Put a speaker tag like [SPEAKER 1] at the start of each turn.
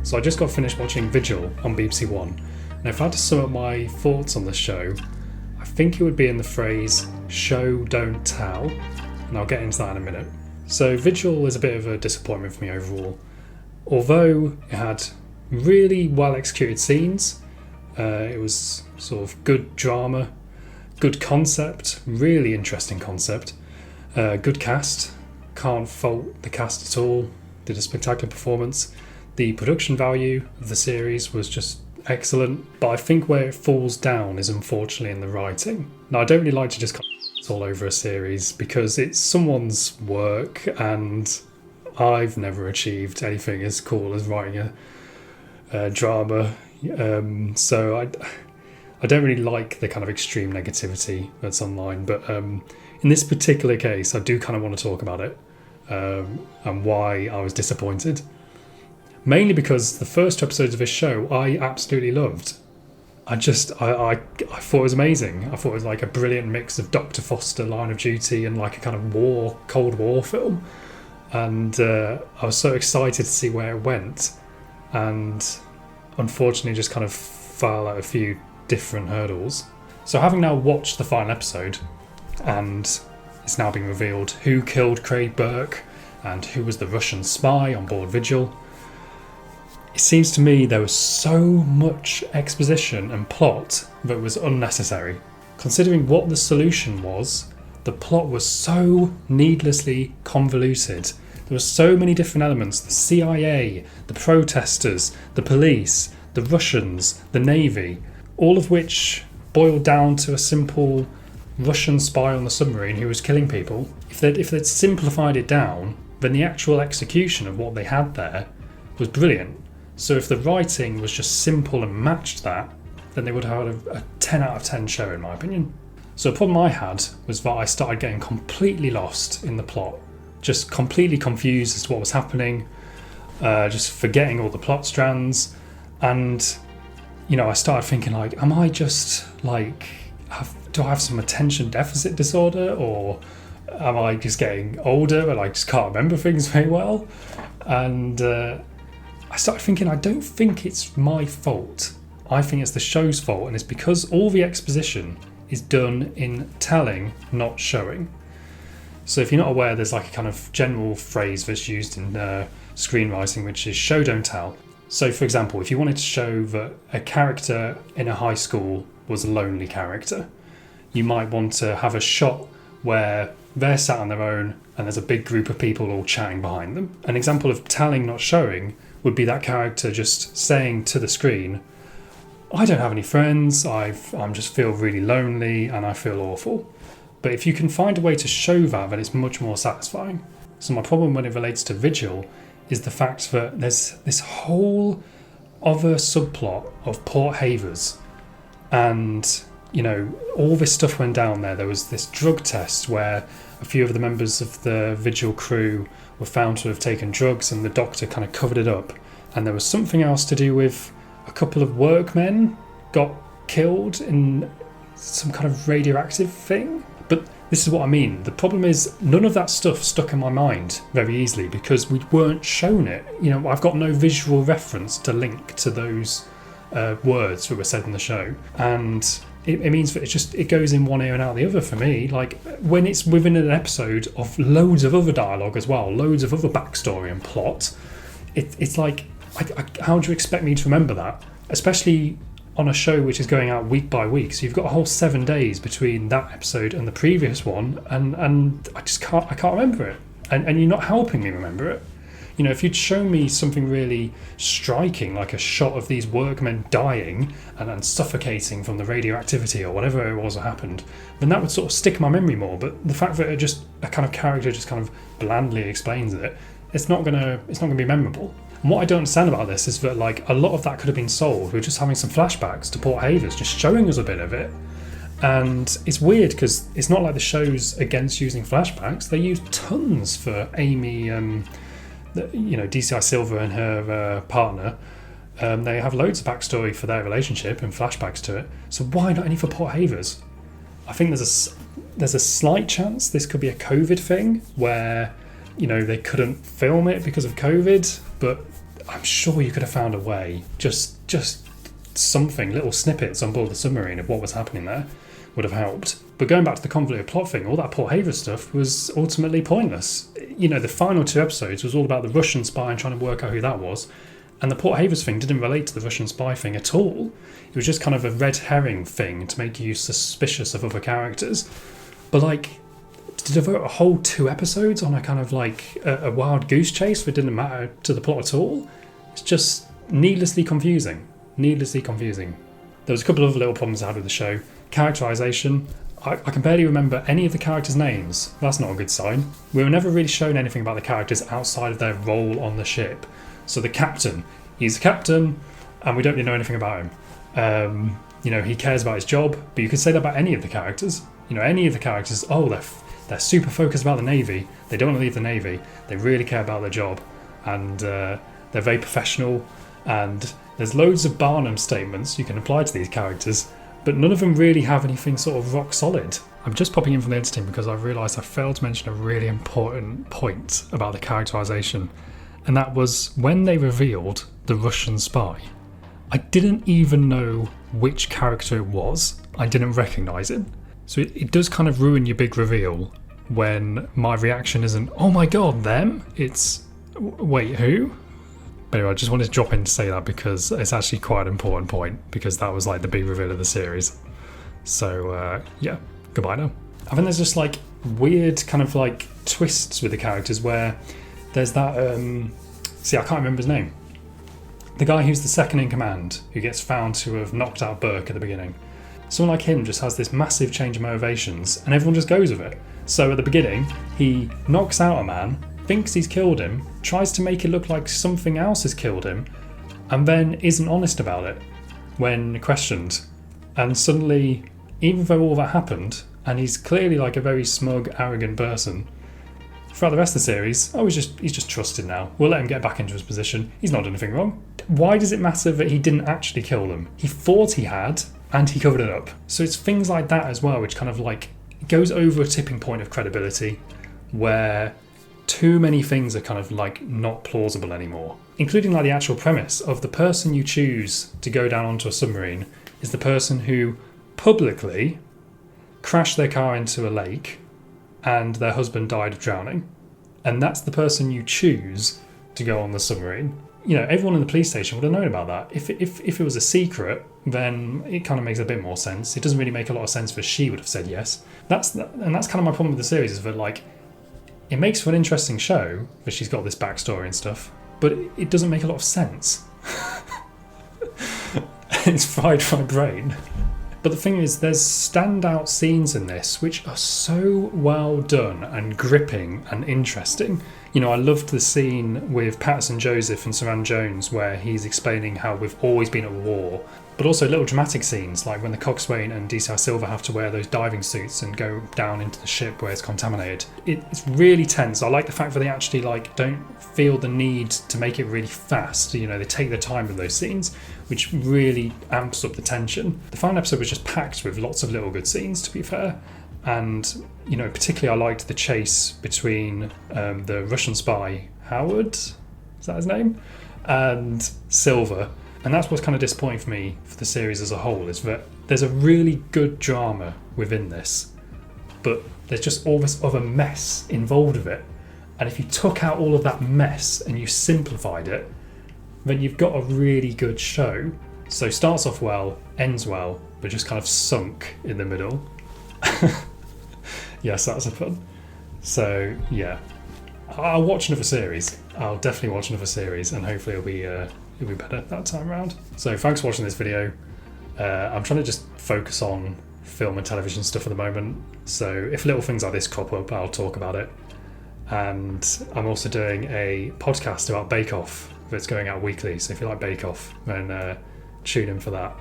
[SPEAKER 1] So I just got finished watching Vigil on BBC One, and if I had to sum up my thoughts on the show, I think it would be in the phrase show don't tell, and I'll get into that in a minute. So Vigil is a bit of a disappointment for me overall. Although it had really well executed scenes, it was sort of good drama, good concept, really interesting concept, good cast, can't fault the cast at all, did a spectacular performance. The production value of the series was just excellent, but I think where it falls down is unfortunately in the writing. Now I don't really like to just all over a series because it's someone's work, and I've never achieved anything as cool as writing a drama, so I don't really like the kind of extreme negativity that's online, but in this particular case I do kind of want to talk about it, and why I was disappointed. Mainly because the first 2 episodes of this show I absolutely loved. I thought it was amazing. I thought it was like a brilliant mix of Dr. Foster, Line of Duty, and like a kind of Cold War film. And I was so excited to see where it went. And unfortunately just kind of fell at a few different hurdles. So having now watched the final episode, and it's now been revealed who killed Craig Burke and who was the Russian spy on board Vigil, it seems to me there was so much exposition and plot that was unnecessary. Considering what the solution was, the plot was so needlessly convoluted. There were so many different elements: the CIA, the protesters, the police, the Russians, the Navy, all of which boiled down to a simple Russian spy on the submarine who was killing people. If they'd simplified it down, then the actual execution of what they had there was brilliant. So if the writing was just simple and matched that, then they would have had a 10 out of 10 show in my opinion. So the problem I had was that I started getting completely lost in the plot, just completely confused as to what was happening, just forgetting all the plot strands, and I started thinking like, am I just like, do I have some attention deficit disorder, or am I just getting older and I just can't remember things very well? And I started thinking, I don't think it's my fault. I think it's the show's fault, and it's because all the exposition is done in telling, not showing. So if you're not aware, there's like a kind of general phrase that's used in screenwriting, which is show, don't tell. So for example, if you wanted to show that a character in a high school was a lonely character, you might want to have a shot where they're sat on their own and there's a big group of people all chatting behind them. An example of telling, not showing would be that character just saying to the screen, I don't have any friends, I just feel really lonely and I feel awful. But if you can find a way to show that, then it's much more satisfying. So my problem when it relates to Vigil is the fact that there's this whole other subplot of Port Havers, and all this stuff went down there. There was this drug test where a few of the members of the Vigil crew were found to have taken drugs, and the doctor kind of covered it up. And there was something else to do with a couple of workmen got killed in some kind of radioactive thing. But this is what I mean. The problem is none of that stuff stuck in my mind very easily because we weren't shown it. I've got no visual reference to link to those words that were said in the show. And it means that it goes in one ear and out the other for me. Like when it's within an episode of loads of other dialogue as well, loads of other backstory and plot, it's like, how do you expect me to remember that? Especially on a show which is going out week by week. So you've got a whole 7 days between that episode and the previous one, and I can't remember it. And you're not helping me remember it. If you'd shown me something really striking, like a shot of these workmen dying and suffocating from the radioactivity or whatever it was that happened, then that would sort of stick in my memory more. But the fact that a kind of character just kind of blandly explains it, it's not gonna be memorable. And what I don't understand about this is that like a lot of that could have been solved with just having some flashbacks to Port Havers, just showing us a bit of it. And it's weird because it's not like the show's against using flashbacks. They use tons for Amy, DCI Silver and her partner. They have loads of backstory for their relationship and flashbacks to it. So why not any for Port Havers? I think there's a slight chance this could be a COVID thing where they couldn't film it because of COVID, but I'm sure you could have found a way, just something, little snippets on board the submarine of what was happening there would have helped. But going back to the convoluted plot thing, all that Port Havers stuff was ultimately pointless. You know, the final 2 episodes was all about the Russian spy and trying to work out who that was. And the Port Havers thing didn't relate to the Russian spy thing at all. It was just kind of a red herring thing to make you suspicious of other characters. But like, to devote a whole 2 episodes on a kind of like a wild goose chase that didn't matter to the plot at all, it's just needlessly confusing. Needlessly confusing. There was a couple of little problems I had with the show. Characterisation. I can barely remember any of the characters' names. That's not a good sign. We were never really shown anything about the characters outside of their role on the ship. So the captain, he's a captain, and we don't really know anything about him. You know, he cares about his job, but you could say that about any of the characters. You know, any of the characters, they're super focused about the Navy. They don't want to leave the Navy. They really care about their job, and they're very professional. And there's loads of Barnum statements you can apply to these characters, but none of them really have anything sort of rock solid. I'm just popping in from the editing because I've realised I failed to mention a really important point about the characterisation, and that was when they revealed the Russian spy. I didn't even know which character it was. I didn't recognise it. So it does kind of ruin your big reveal when my reaction isn't, oh my god, them? It's, wait, who? But anyway, I just wanted to drop in to say that because it's actually quite an important point, because that was like the big reveal of the series. So yeah, goodbye now. I think there's just like weird kind of like twists with the characters where there's that, I can't remember his name. The guy who's the second in command, who gets found to have knocked out Burke at the beginning. Someone like him just has this massive change of motivations and everyone just goes with it. So at the beginning, he knocks out a man, thinks he's killed him, tries to make it look like something else has killed him, and then isn't honest about it when questioned. And suddenly, even though all that happened, and he's clearly like a very smug, arrogant person, throughout the rest of the series, he's just trusted now. We'll let him get back into his position. He's not done anything wrong. Why does it matter that he didn't actually kill them? He thought he had, and he covered it up. So it's things like that as well, which kind of like goes over a tipping point of credibility, where too many things are kind of like not plausible anymore, including like the actual premise of the person you choose to go down onto a submarine is the person who publicly crashed their car into a lake and their husband died of drowning, and that's the person you choose to go on the submarine. You know, everyone in the police station would have known about that. If it was a secret, then it kind of makes a bit more sense. It doesn't really make a lot of sense that she would have said yes. That's kind of my problem with the series, is that like, it makes for an interesting show that she's got this backstory and stuff, but it doesn't make a lot of sense. It's fried my brain. But the thing is, there's standout scenes in this which are so well done and gripping and interesting. You know, I loved the scene with Patterson Joseph and Suranne Jones where he's explaining how we've always been at war, but also little dramatic scenes like when the Coxswain and DCI Silver have to wear those diving suits and go down into the ship where it's contaminated. It's really tense. I like the fact that they actually like don't feel the need to make it really fast. You know, they take their time with those scenes, which really amps up the tension. The final episode was just packed with lots of little good scenes, to be fair. And, you know, particularly I liked the chase between the Russian spy, Howard, is that his name? And Silver. And that's what's kind of disappointing for me for the series as a whole, is that there's a really good drama within this, but there's just all this other mess involved with it. And if you took out all of that mess and you simplified it, then you've got a really good show. So starts off well, ends well, but just kind of sunk in the middle. Yes, that's a pun. So yeah, I'll watch another series. I'll definitely watch another series, and hopefully it'll be better that time around. So thanks for watching this video. I'm trying to just focus on film and television stuff at the moment. So if little things like this crop up, I'll talk about it. And I'm also doing a podcast about Bake Off that's going out weekly. So if you like Bake Off, then tune in for that.